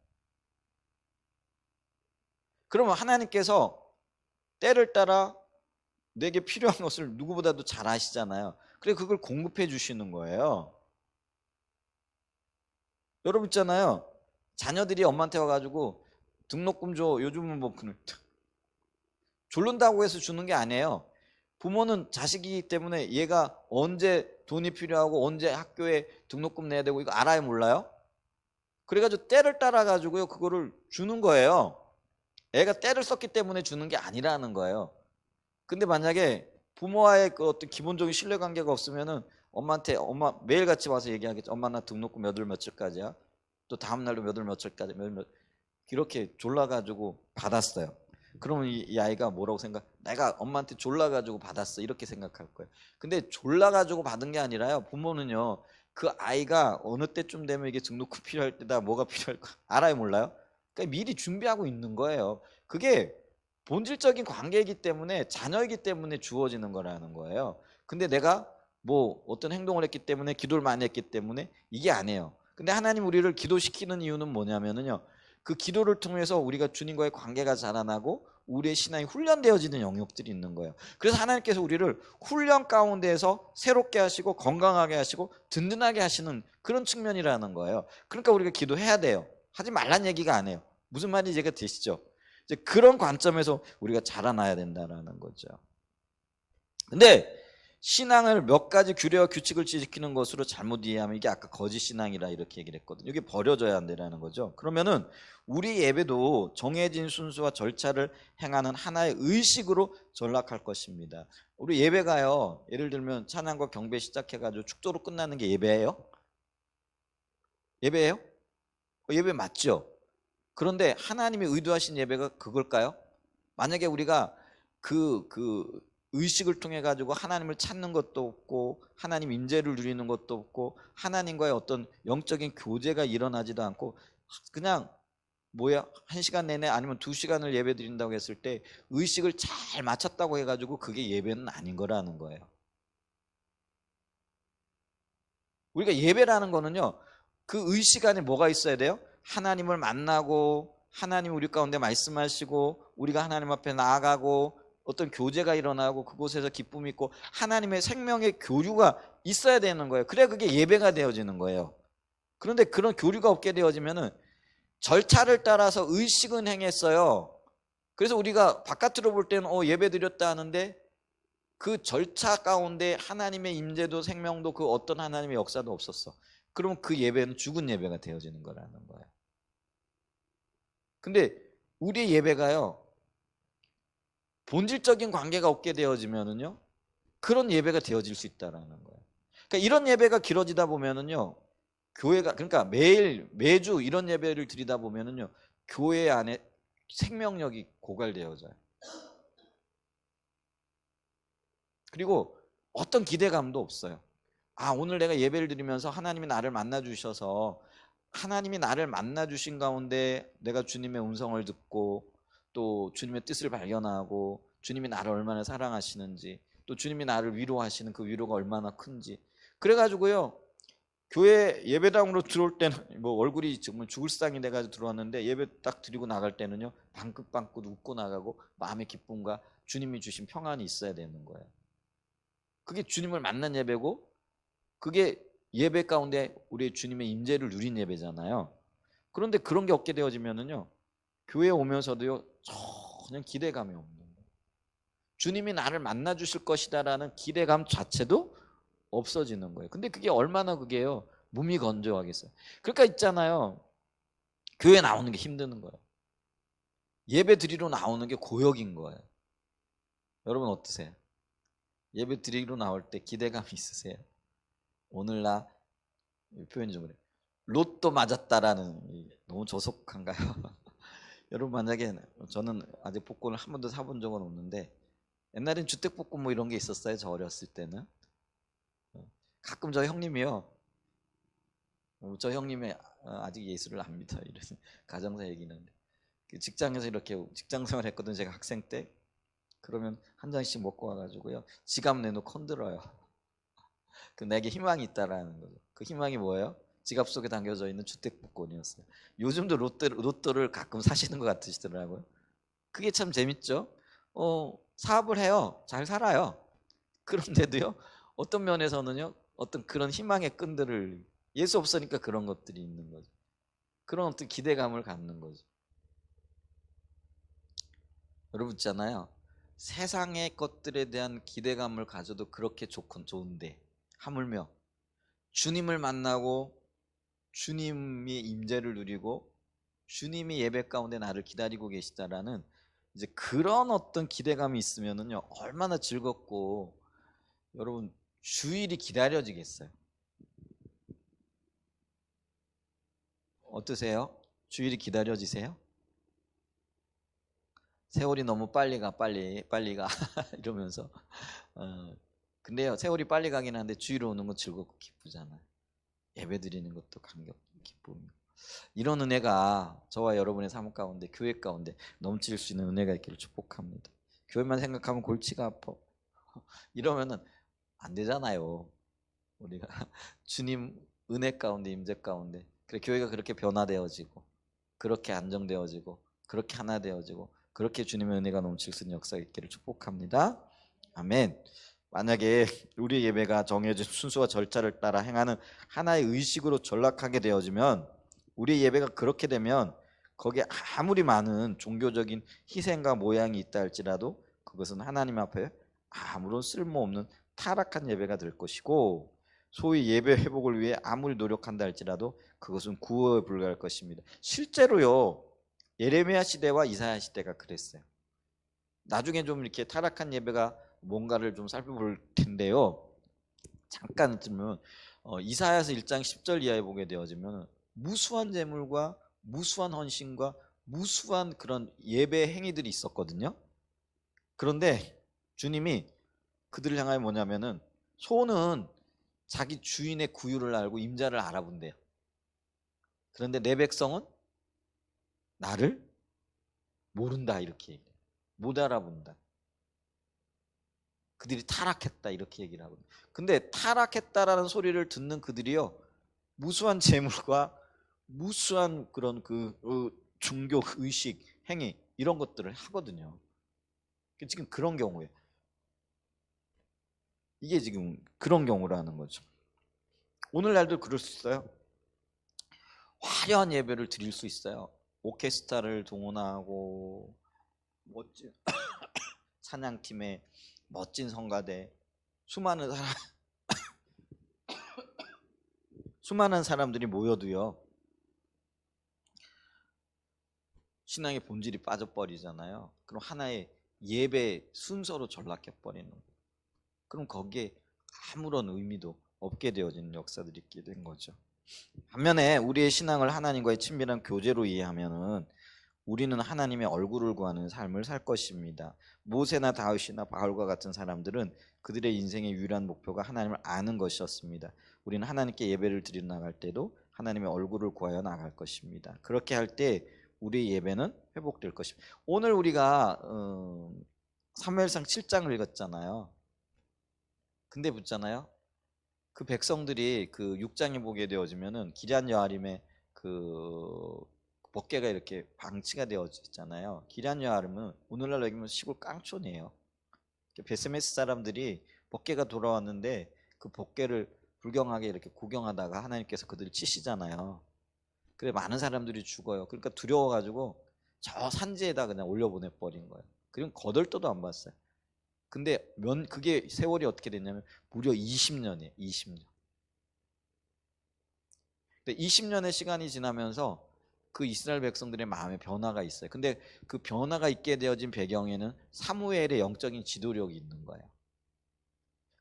그러면 하나님께서 때를 따라 내게 필요한 것을 누구보다도 잘 아시잖아요. 그래서 그걸 공급해 주시는 거예요. 여러분 있잖아요. 자녀들이 엄마한테 와가지고 등록금 줘. 요즘은 뭐 졸른다고 해서 주는 게 아니에요. 부모는 자식이기 때문에 얘가 언제 돈이 필요하고 언제 학교에 등록금 내야 되고 이거 알아요 몰라요? 그래가지고 때를 따라가지고요 그거를 주는 거예요. 애가 때를 썼기 때문에 주는 게 아니라는 거예요. 근데 만약에 부모와의 그 어떤 기본적인 신뢰관계가 없으면은 엄마한테 매일같이 와서 얘기하겠죠. 엄마 나 등록금 몇 월 며칠까지야. 또 다음 날도 몇 월 며칠까지 이렇게 졸라가지고 받았어요. 그러면 이 아이가 뭐라고 내가 엄마한테 졸라가지고 받았어 이렇게 생각할 거예요. 근데 졸라가지고 받은 게 아니라요. 부모는요 그 아이가 어느 때쯤 되면 이게 등록금 필요할 때다 뭐가 필요할까 알아요 몰라요? 그러니까 미리 준비하고 있는 거예요. 그게 본질적인 관계이기 때문에 자녀이기 때문에 주어지는 거라는 거예요. 근데 내가 뭐 어떤 행동을 했기 때문에 기도를 많이 했기 때문에 이게 아니에요. 근데 하나님 우리를 기도시키는 이유는 뭐냐면은요. 그 기도를 통해서 우리가 주님과의 관계가 자라나고 우리의 신앙이 훈련되어지는 영역들이 있는 거예요. 그래서 하나님께서 우리를 훈련 가운데에서 새롭게 하시고 건강하게 하시고 든든하게 하시는 그런 측면이라는 거예요. 그러니까 우리가 기도해야 돼요. 하지 말란 얘기가 아니에요. 무슨 말인지 이해가 되시죠? 이제 그런 관점에서 우리가 자라나야 된다는 거죠. 근데 신앙을 몇 가지 규례와 규칙을 지키는 것으로 잘못 이해하면 이게 아까 거짓 신앙이라 이렇게 얘기를 했거든요. 이게 버려져야 한다는 거죠. 그러면은 우리 예배도 정해진 순수와 절차를 행하는 하나의 의식으로 전락할 것입니다. 우리 예배가요. 예를 들면 찬양과 경배 시작해가지고 축도로 끝나는 게 예배예요? 예배예요? 예배 맞죠? 그런데 하나님이 의도하신 예배가 그걸까요? 만약에 우리가 그 의식을 통해 가지고 하나님을 찾는 것도 없고 하나님 임재를 누리는 것도 없고 하나님과의 어떤 영적인 교제가 일어나지도 않고 그냥 1시간 내내 아니면 2시간을 예배 드린다고 했을 때 의식을 잘 맞췄다고 해가지고 그게 예배는 아닌 거라는 거예요. 우리가 예배라는 거는요, 그 의식 안에 뭐가 있어야 돼요? 하나님을 만나고 하나님 우리 가운데 말씀하시고 우리가 하나님 앞에 나아가고 어떤 교제가 일어나고 그곳에서 기쁨이 있고 하나님의 생명의 교류가 있어야 되는 거예요. 그래야 그게 예배가 되어지는 거예요. 그런데 그런 교류가 없게 되어지면은 절차를 따라서 의식은 행했어요. 그래서 우리가 바깥으로 볼 때는 예배 드렸다 하는데 그 절차 가운데 하나님의 임재도 생명도 그 어떤 하나님의 역사도 없었어. 그러면 그 예배는 죽은 예배가 되어지는 거라는 거예요. 근데 우리의 예배가요, 본질적인 관계가 없게 되어지면은요, 그런 예배가 되어질 수 있다라는 거예요. 그러니까 이런 예배가 길어지다 보면은요, 교회가, 그러니까 매주 이런 예배를 드리다 보면은요, 교회 안에 생명력이 고갈되어져요. 그리고 어떤 기대감도 없어요. 오늘 내가 예배를 드리면서 하나님이 나를 만나 주셔서 하나님이 나를 만나 주신 가운데 내가 주님의 음성을 듣고 또 주님의 뜻을 발견하고 주님이 나를 얼마나 사랑하시는지 또 주님이 나를 위로하시는 그 위로가 얼마나 큰지, 그래가지고요, 교회 예배당으로 들어올 때는 뭐 얼굴이 정말 죽을 상이 돼가지고 들어왔는데 예배 딱 드리고 나갈 때는요, 방긋방긋 웃고 나가고 마음의 기쁨과 주님이 주신 평안이 있어야 되는 거예요. 그게 주님을 만난 예배고 그게 예배 가운데 우리 주님의 임재를 누린 예배잖아요. 그런데 그런 게 없게 되어지면은요, 교회에 오면서도요, 전혀 기대감이 없는 거예요. 주님이 나를 만나 주실 것이다라는 기대감 자체도 없어지는 거예요. 근데 그게 얼마나 그게요, 무미건조하겠어요. 그러니까 있잖아요, 교회 나오는 게 힘드는 거예요. 예배 드리러 나오는 게 고역인 거예요. 여러분 어떠세요? 예배 드리러 나올 때 기대감이 있으세요? 오늘 나 표현이 좀 그래. 로또 맞았다라는, 너무 조속한가요? 여러분 만약에 저는 아직 복권을 한 번도 사본 적은 없는데 옛날엔 주택복권 뭐 이런 게 있었어요. 저 어렸을 때는. 가끔 저 형님이요. 저 형님이 아직 예수를 안 믿어 이런 가정사 얘기는 직장에서 이렇게 직장생활 했거든 제가 학생 때. 그러면 한 장씩 먹고 와가지고요, 지갑 내놓고 흔들어요. 그 내게 희망이 있다라는 거죠. 그 희망이 뭐예요? 지갑 속에 담겨져 있는 주택복권이었어요. 요즘도 로또를 가끔 사시는 것 같으시더라고요. 그게 참 재밌죠. 사업을 해요. 잘 살아요. 그런데도요, 어떤 면에서는요, 어떤 그런 희망의 끈들을, 예수 없으니까 그런 것들이 있는 거죠. 그런 어떤 기대감을 갖는 거죠. 여러분 있잖아요, 세상의 것들에 대한 기대감을 가져도 그렇게 좋은데 하물며 주님을 만나고 주님의 임재를 누리고 주님이 예배 가운데 나를 기다리고 계시다라는 이제 그런 어떤 기대감이 있으면은요, 얼마나 즐겁고 여러분 주일이 기다려지겠어요. 어떠세요? 주일이 기다려지세요? 세월이 너무 빨리 가, 빨리 가 이러면서 근데요, 세월이 빨리 가긴 한데 주일 오는 건 즐겁고 기쁘잖아요. 예배 드리는 것도 감격 기쁨이고, 이런 은혜가 저와 여러분의 삶 가운데, 교회 가운데 넘칠 수 있는 은혜가 있기를 축복합니다. 교회만 생각하면 골치가 아파 이러면은 안 되잖아요. 우리가 주님 은혜 가운데 임재 가운데 그래 교회가 그렇게 변화되어지고 그렇게 안정되어지고 그렇게 하나 되어지고 그렇게 주님의 은혜가 넘칠 수 있는 역사가 있기를 축복합니다. 아멘. 만약에 우리의 예배가 정해진 순수와 절차를 따라 행하는 하나의 의식으로 전락하게 되어지면, 우리의 예배가 그렇게 되면 거기에 아무리 많은 종교적인 희생과 모양이 있다 할지라도 그것은 하나님 앞에 아무런 쓸모없는 타락한 예배가 될 것이고, 소위 예배 회복을 위해 아무리 노력한다 할지라도 그것은 구호에 불과할 것입니다. 실제로요, 예레미야 시대와 이사야 시대가 그랬어요. 나중에 좀 이렇게 타락한 예배가 뭔가를 좀 살펴볼 텐데요, 잠깐 들으면 이사야서 1장 10절 이하에 보게 되어지면 무수한 제물과 무수한 헌신과 무수한 그런 예배 행위들이 있었거든요. 그런데 주님이 그들을 향하여 뭐냐면은, 소는 자기 주인의 구유를 알고 임자를 알아본대요. 그런데 내 백성은 나를 모른다, 이렇게 얘기해요. 못 알아본다. 그들이 타락했다 이렇게 얘기를 하거든요. 근데 타락했다라는 소리를 듣는 그들이요, 무수한 재물과 무수한 그런 종교 의식 행위 이런 것들을 하거든요. 지금 그런 경우에 이게 지금 그런 경우라는 거죠. 오늘날도 그럴 수 있어요. 화려한 예배를 드릴 수 있어요. 오케스트라를 동원하고 멋진 찬양팀에 멋진 성가대, 수많은 사람들이 모여도요, 신앙의 본질이 빠져버리잖아요. 그럼 하나의 예배 순서로 전락해 버리는 거예요. 그럼 거기에 아무런 의미도 없게 되어지는 역사들이 있게 된 거죠. 반면에 우리의 신앙을 하나님과의 친밀한 교제로 이해하면은 우리는 하나님의 얼굴을 구하는 삶을 살 것입니다. 모세나 다윗이나 바울과 같은 사람들은 그들의 인생의 유일한 목표가 하나님을 아는 것이었습니다. 우리는 하나님께 예배를 드리러 나갈 때도 하나님의 얼굴을 구하여 나갈 것입니다. 그렇게 할 때 우리의 예배는 회복될 것입니다. 오늘 우리가 사무엘상 7장을 읽었잖아요. 근데 묻잖아요. 그 백성들이 그 6장에 보게 되어지면은 기럇 여아림의 그 법궤가 이렇게 방치가 되어지잖아요. 기럇 여아림은 오늘날로 얘기하면 시골 깡촌이에요. 베스메스 사람들이 법궤가 돌아왔는데 그 법궤를 불경하게 이렇게 구경하다가 하나님께서 그들을 치시잖아요. 그래 많은 사람들이 죽어요. 그러니까 두려워가지고 저 산지에다 그냥 올려보내 버린 거예요. 그리고 거들떠도 안 봤어요. 근데 그게 세월이 어떻게 됐냐면 무려 20년이에요. 20년. 근데 20년의 시간이 지나면서 그 이스라엘 백성들의 마음에 변화가 있어요. 근데 그 변화가 있게 되어진 배경에는 사무엘의 영적인 지도력이 있는 거예요.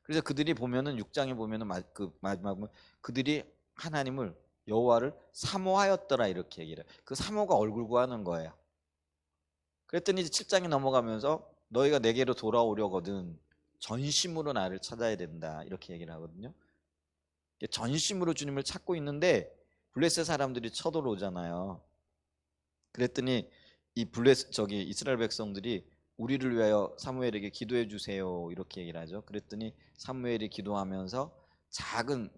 그래서 그들이 보면은 6장에 보면은 그 마지막은 그들이 하나님을 여호와를 사모하였더라 이렇게 얘기를 해요. 그 사모가 얼굴 구하는 거예요. 그랬더니 이제 7장이 넘어가면서 너희가 내게로 돌아오려거든 전심으로 나를 찾아야 된다 이렇게 얘기를 하거든요. 전심으로 주님을 찾고 있는데 블레셋 사람들이 쳐들어오잖아요. 그랬더니 이 이스라엘 백성들이 우리를 위하여 사무엘에게 기도해 주세요 이렇게 얘기를 하죠. 그랬더니 사무엘이 기도하면서 작은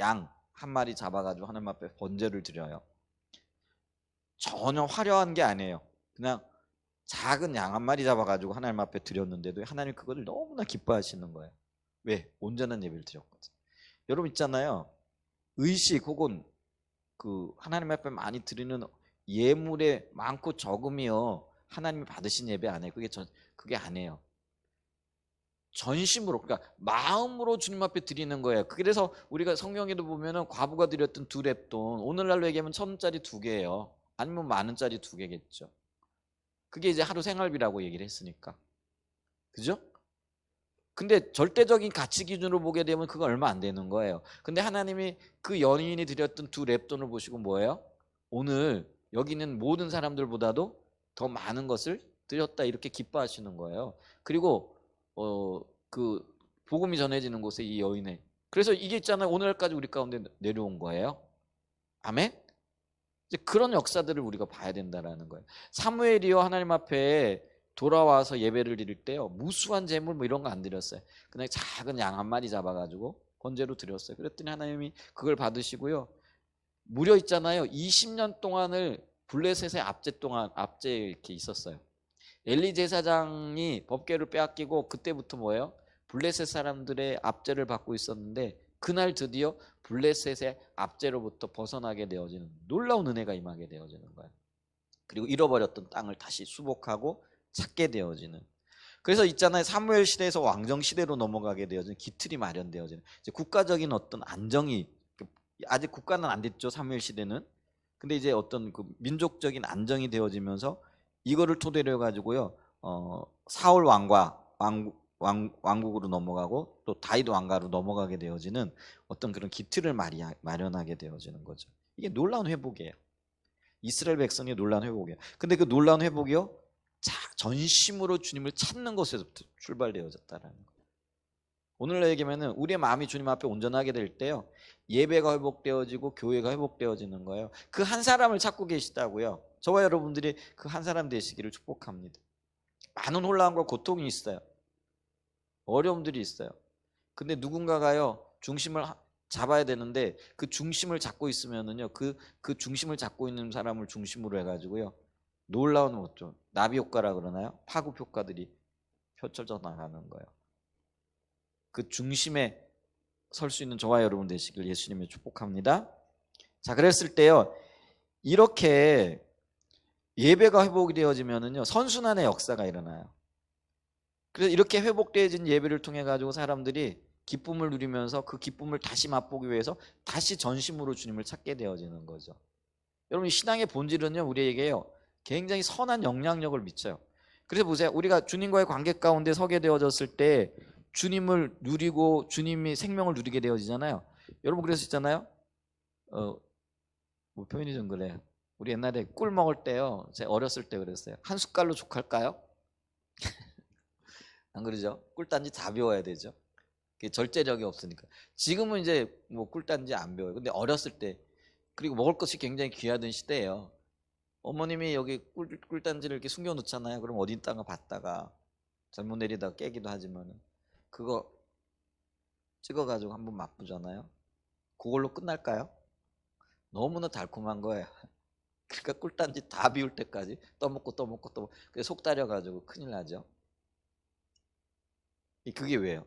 양 한 마리 잡아가지고 하나님 앞에 번제를 드려요. 전혀 화려한 게 아니에요. 그냥 작은 양 한 마리 잡아가지고 하나님 앞에 드렸는데도 하나님 그걸 너무나 기뻐하시는 거예요. 왜? 온전한 예배를 드렸거든. 여러분 있잖아요. 의식 혹은 그 하나님 앞에 많이 드리는 예물의 많고 적음이요 하나님이 받으신 예배 안 해요. 그게 아니에요. 전심으로, 그러니까 마음으로 주님 앞에 드리는 거예요. 그래서 우리가 성경에도 보면은 과부가 드렸던 2렙돈, 오늘날로 얘기하면 1,000원짜리 2개예요. 아니면 10,000원짜리 2개겠죠. 그게 이제 하루 생활비라고 얘기를 했으니까. 그죠? 근데 절대적인 가치 기준으로 보게 되면 그거 얼마 안 되는 거예요. 근데 하나님이 그 연인이 드렸던 2렙돈을 보시고 뭐예요? 오늘 여기 있는 모든 사람들보다도 더 많은 것을 드렸다 이렇게 기뻐하시는 거예요. 그리고 그 복음이 전해지는 곳에 이 여인의, 그래서 이게 있잖아요. 오늘까지 우리 가운데 내려온 거예요. 아멘? 이제 그런 역사들을 우리가 봐야 된다라는 거예요. 사무엘이요 하나님 앞에 돌아와서 예배를 드릴 때요 무수한 재물 뭐 이런 거 안 드렸어요. 그냥 작은 양 한 마리 잡아가지고 번제로 드렸어요. 그랬더니 하나님이 그걸 받으시고요. 무려 있잖아요 20년 동안을 블레셋의 압제 이렇게 있었어요. 엘리 제사장이 법궤를 빼앗기고 그때부터 뭐예요? 블레셋 사람들의 압제를 받고 있었는데 그날 드디어 블레셋의 압제로부터 벗어나게 되어지는 놀라운 은혜가 임하게 되어지는 거예요. 그리고 잃어버렸던 땅을 다시 수복하고 찾게 되어지는. 그래서 있잖아요 사무엘 시대에서 왕정 시대로 넘어가게 되어지는 기틀이 마련되어지는 이제 국가적인 어떤 안정이, 아직 국가는 안 됐죠 사무엘 시대는. 근데 이제 어떤 그 민족적인 안정이 되어지면서 이거를 토대로 해가지고요 사울 왕국으로 넘어가고 또 다윗 왕가로 넘어가게 되어지는 어떤 그런 기틀을 마련하게 되어지는 거죠. 이게 놀라운 회복이에요. 이스라엘 백성의 놀라운 회복이에요. 근데 그 놀라운 회복이요 전심으로 주님을 찾는 것에서부터 출발되어졌다라는 거예요. 오늘날 얘기하면은 우리의 마음이 주님 앞에 온전하게 될 때요 예배가 회복되어지고 교회가 회복되어지는 거예요. 그 한 사람을 찾고 계시다고요. 저와 여러분들이 그 한 사람 되시기를 축복합니다. 많은 혼란과 고통이 있어요. 어려움들이 있어요. 근데 누군가가요 중심을 잡아야 되는데 그 중심을 잡고 있으면은요 그 중심을 잡고 있는 사람을 중심으로 해가지고요 놀라운 뭐죠 나비 효과라 그러나요? 파급 효과들이 펼쳐져 나가는 거예요. 그 중심에 설 수 있는 저와 여러분 되시길 예수님의 축복합니다. 자, 그랬을 때요 이렇게 예배가 회복이 되어지면은요 선순환의 역사가 일어나요. 그래서 이렇게 회복되어진 예배를 통해 가지고 사람들이 기쁨을 누리면서 그 기쁨을 다시 맛보기 위해서 다시 전심으로 주님을 찾게 되어지는 거죠. 여러분 신앙의 본질은요 우리에게요 굉장히 선한 영향력을 미쳐요. 그래서 보세요. 우리가 주님과의 관계 가운데 서게 되어졌을 때 주님을 누리고 주님이 생명을 누리게 되어지잖아요. 여러분 그래서 있잖아요. 뭐 표현이 좀 그래요. 우리 옛날에 꿀 먹을 때요. 제가 어렸을 때 그랬어요. 한 숟갈로 족할까요? 안 그러죠? 꿀단지 다 배워야 되죠. 그게 절제력이 없으니까. 지금은 이제 뭐 꿀단지 안 배워요. 근데 어렸을 때 그리고 먹을 것이 굉장히 귀하던 시대예요. 어머님이 여기 꿀단지를 이렇게 숨겨 놓잖아요. 그럼 어디 있다가 봤다가 잘못 내리다가 깨기도 하지만 그거 찍어가지고 한번 맛보잖아요. 그걸로 끝날까요? 너무나 달콤한 거예요. 그러니까 꿀단지 다 비울 때까지 떠먹고 속 다려가지고 큰일 나죠. 그게 왜요?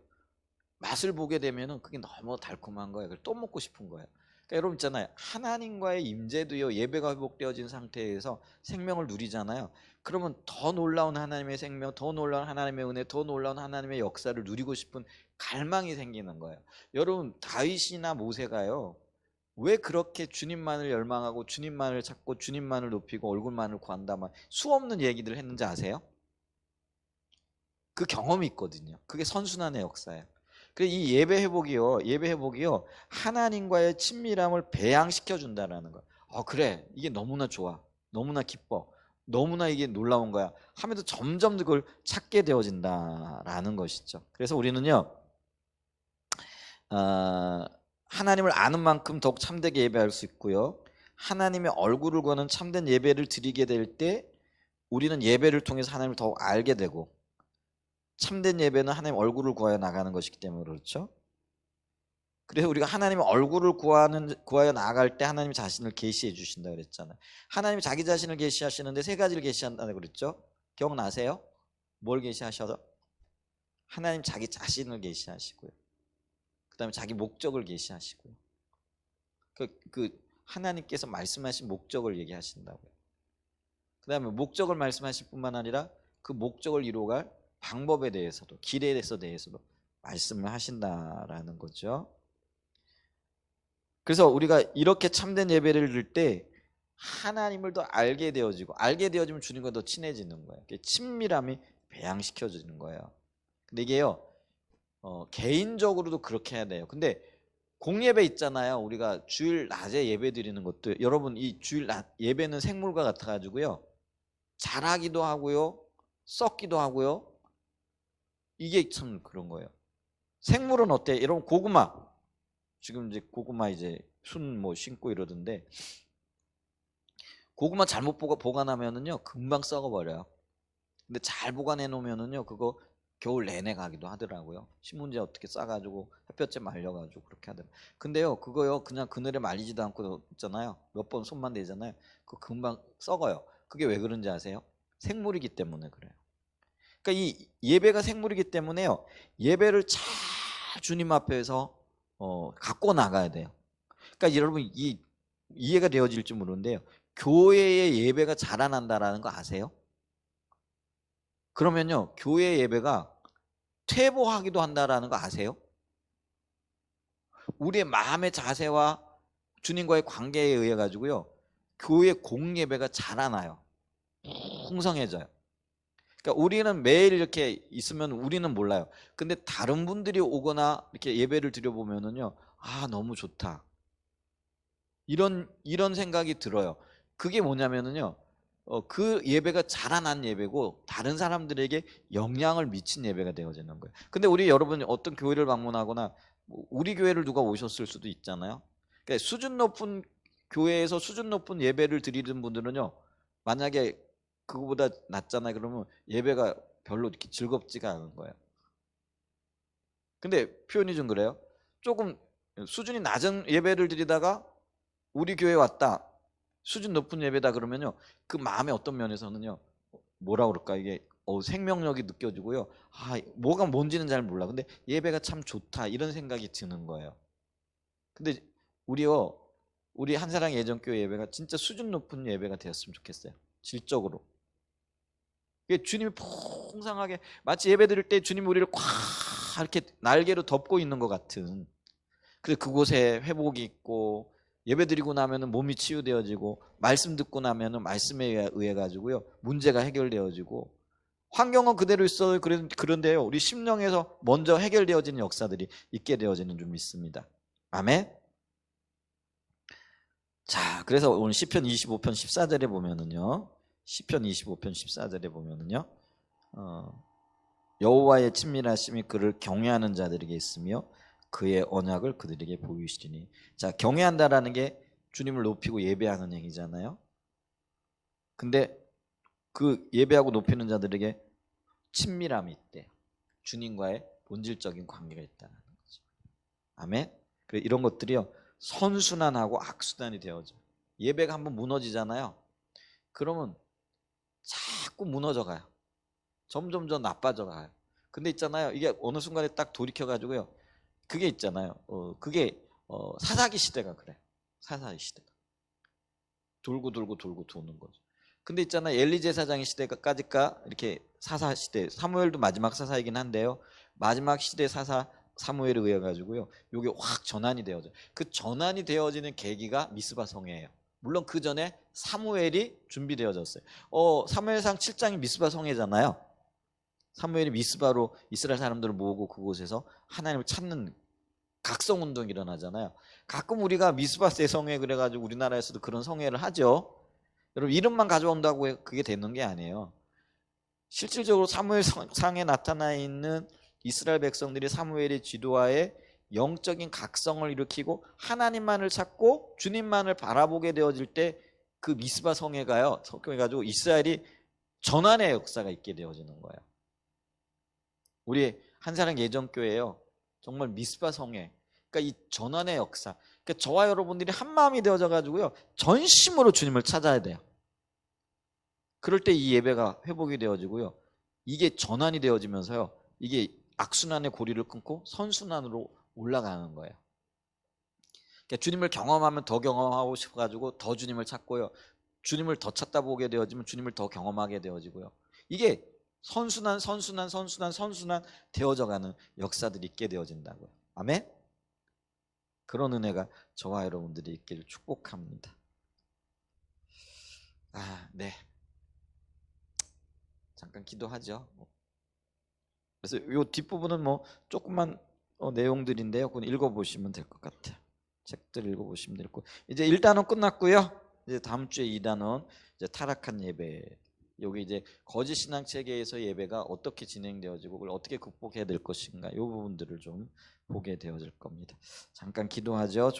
맛을 보게 되면은 그게 너무 달콤한 거예요. 그래서 또 먹고 싶은 거예요. 그러니까 여러분 있잖아요. 하나님과의 임재도요. 예배가 회복되어진 상태에서 생명을 누리잖아요. 그러면 더 놀라운 하나님의 생명, 더 놀라운 하나님의 은혜, 더 놀라운 하나님의 역사를 누리고 싶은 갈망이 생기는 거예요. 여러분 다윗이나 모세가요. 왜 그렇게 주님만을 열망하고 주님만을 찾고 주님만을 높이고 얼굴만을 구한다만 수없는 얘기들을 했는지 아세요? 그 경험이 있거든요. 그게 선순환의 역사예요. 그래서 이 예배 회복이요, 하나님과의 친밀함을 배양시켜 준다라는 거. 그래, 이게 너무나 좋아, 너무나 기뻐, 너무나 이게 놀라운 거야 하면서 점점 그걸 찾게 되어진다라는 것이죠. 그래서 우리는요, 하나님을 아는 만큼 더욱 참되게 예배할 수 있고요. 하나님의 얼굴을 구하는 참된 예배를 드리게 될 때 우리는 예배를 통해서 하나님을 더욱 알게 되고 참된 예배는 하나님 얼굴을 구하여 나가는 것이기 때문에 그렇죠. 그래서 우리가 하나님의 얼굴을 구하여 나아갈 때 하나님 자신을 계시해 주신다 그랬잖아요. 하나님이 자기 자신을 계시하시는데 세 가지를 계시한다고 그랬죠. 기억나세요? 뭘 계시하셔서? 하나님 자기 자신을 계시하시고요. 그 다음에 자기 목적을 계시하시고요. 그 하나님께서 말씀하신 목적을 얘기하신다고요. 그 다음에 목적을 말씀하실 뿐만 아니라 그 목적을 이루어갈 방법에 대해서도 길에 대해서도 말씀을 하신다라는 거죠. 그래서 우리가 이렇게 참된 예배를 드릴 때 하나님을 더 알게 되어지면 주님과 더 친해지는 거예요. 친밀함이 배양시켜지는 거예요. 근데 이게요 개인적으로도 그렇게 해야 돼요. 근데 공예배 있잖아요. 우리가 주일 낮에 예배 드리는 것도 여러분 이 주일 낮 예배는 생물과 같아가지고요 자라기도 하고요 썩기도 하고요. 이게 참 그런 거예요. 생물은 어때? 여러분 고구마 지금 이제 고구마 이제 순 뭐 심고 이러던데 고구마 잘못 보관하면은요 금방 썩어버려요. 근데 잘 보관해 놓으면은요 그거 겨울 내내 가기도 하더라고요. 신문지에 어떻게 싸가지고 햇볕에 말려가지고 그렇게 하더라고요. 근데요 그거요 그냥 그늘에 말리지도 않고 있잖아요. 몇 번 손만 대잖아요. 그거 금방 썩어요. 그게 왜 그런지 아세요? 생물이기 때문에 그래요. 그러니까 이 예배가 생물이기 때문에요. 예배를 잘 주님 앞에서 갖고 나가야 돼요. 그러니까 여러분 이해가 되어질지 모르는데요. 교회의 예배가 자라난다라는 거 아세요? 그러면요. 교회 예배가 퇴보하기도 한다라는 거 아세요? 우리의 마음의 자세와 주님과의 관계에 의해 가지고요. 교회 공예배가 자라나요. 풍성해져요. 그러니까 우리는 매일 이렇게 있으면 우리는 몰라요. 근데 다른 분들이 오거나 이렇게 예배를 드려보면은요, 너무 좋다. 이런 생각이 들어요. 그게 뭐냐면은요, 그 예배가 자라난 예배고 다른 사람들에게 영향을 미친 예배가 되어지는 거예요. 근데 우리 여러분이 어떤 교회를 방문하거나 우리 교회를 누가 오셨을 수도 있잖아요. 그러니까 수준 높은 교회에서 수준 높은 예배를 드리는 분들은요, 만약에 그거보다 낮잖아요. 그러면 예배가 별로 이렇게 즐겁지가 않은 거예요. 근데 표현이 좀 그래요. 조금 수준이 낮은 예배를 드리다가 우리 교회 왔다, 수준 높은 예배다 그러면요, 그 마음의 어떤 면에서는요, 뭐라 그럴까, 이게 생명력이 느껴지고요. 뭐가 뭔지는 잘 몰라. 근데 예배가 참 좋다 이런 생각이 드는 거예요. 근데 우리 한사랑 예전교회 예배가 진짜 수준 높은 예배가 되었으면 좋겠어요. 질적으로. 이게 주님이 풍성하게 마치 예배 드릴 때 주님이 우리를 꽉 이렇게 날개로 덮고 있는 것 같은, 그래서 그곳에 회복이 있고, 예배 드리고 나면은 몸이 치유되어지고, 말씀 듣고 나면은 말씀에 의해 가지고요 문제가 해결되어지고, 환경은 그대로 있어요. 그런데요 우리 심령에서 먼저 해결되어지는 역사들이 있게 되어지는 줄 믿습니다. 아멘. 자, 그래서 오늘 시편 25편 14절에 보면은요, 시편 25편 14절에 보면은요, 여호와의 친밀하심이 그를 경외하는 자들에게 있으며 그의 언약을 그들에게 보이시리니. 자, 경외한다라는 게 주님을 높이고 예배하는 행위잖아요. 근데 그 예배하고 높이는 자들에게 친밀함이 있대. 주님과의 본질적인 관계가 있다는 거죠. 아멘. 그래, 이런 것들이요 선순환하고 악순환이 되어져. 예배가 한번 무너지잖아요. 그러면 자꾸 무너져 가요. 점점 더 나빠져 가요. 근데 있잖아요, 이게 어느 순간에 딱 돌이켜 가지고요, 그게 있잖아요. 그게 사사기 시대가 그래. 사사기 시대가 돌고 돌고 돌고 도는 거죠. 근데 있잖아요, 엘리 제사장의 시대까지가 이렇게 사사 시대, 사무엘도 마지막 사사이긴 한데요, 마지막 시대 사사 사무엘에 의해 가지고요 요게 확 전환이 되어져. 그 전환이 되어지는 계기가 미스바 성회예요. 물론 그 전에 사무엘이 준비되어졌어요. 사무엘상 7장이 미스바 성회잖아요. 사무엘이 미스바로 이스라엘 사람들을 모으고 그곳에서 하나님을 찾는 각성운동이 일어나잖아요. 가끔 우리가 미스바 대성회 그래가지고 우리나라에서도 그런 성회를 하죠. 여러분, 이름만 가져온다고 그게 되는 게 아니에요. 실질적으로 사무엘상에 나타나 있는 이스라엘 백성들이 사무엘의 지도하에 영적인 각성을 일으키고 하나님만을 찾고 주님만을 바라보게 되어질 때 그 미스바 성회가요 성회가지고 이스라엘이 전환의 역사가 있게 되어지는 거예요. 우리 한사랑 예전교회요 정말 미스바 성회, 그러니까 이 전환의 역사, 그러니까 저와 여러분들이 한 마음이 되어져 가지고요 전심으로 주님을 찾아야 돼요. 그럴 때 이 예배가 회복이 되어지고요, 이게 전환이 되어지면서요 이게 악순환의 고리를 끊고 선순환으로 올라가는 거예요. 그러니까 주님을 경험하면 더 경험하고 싶어가지고 더 주님을 찾고요, 주님을 더 찾다 보게 되어지면 주님을 더 경험하게 되어지고요, 이게 선순환 되어져가는 역사들이 있게 되어진다고요. 아멘. 그런 은혜가 저와 여러분들이 있기를 축복합니다. 네, 잠깐 기도하죠. 그래서 이 뒷부분은 뭐 조금만 내용들인데요, 그건 읽어보시면 될 것 같아요. 책들 읽어보시면 될 거고, 이제 1단원 끝났고요. 이제 다음 주에 2단원 이제 타락한 예배, 여기 이제 거짓 신앙 체계에서 예배가 어떻게 진행되어지고 그걸 어떻게 극복해야 될 것인가, 이 부분들을 좀 보게 되어질 겁니다. 잠깐 기도하죠.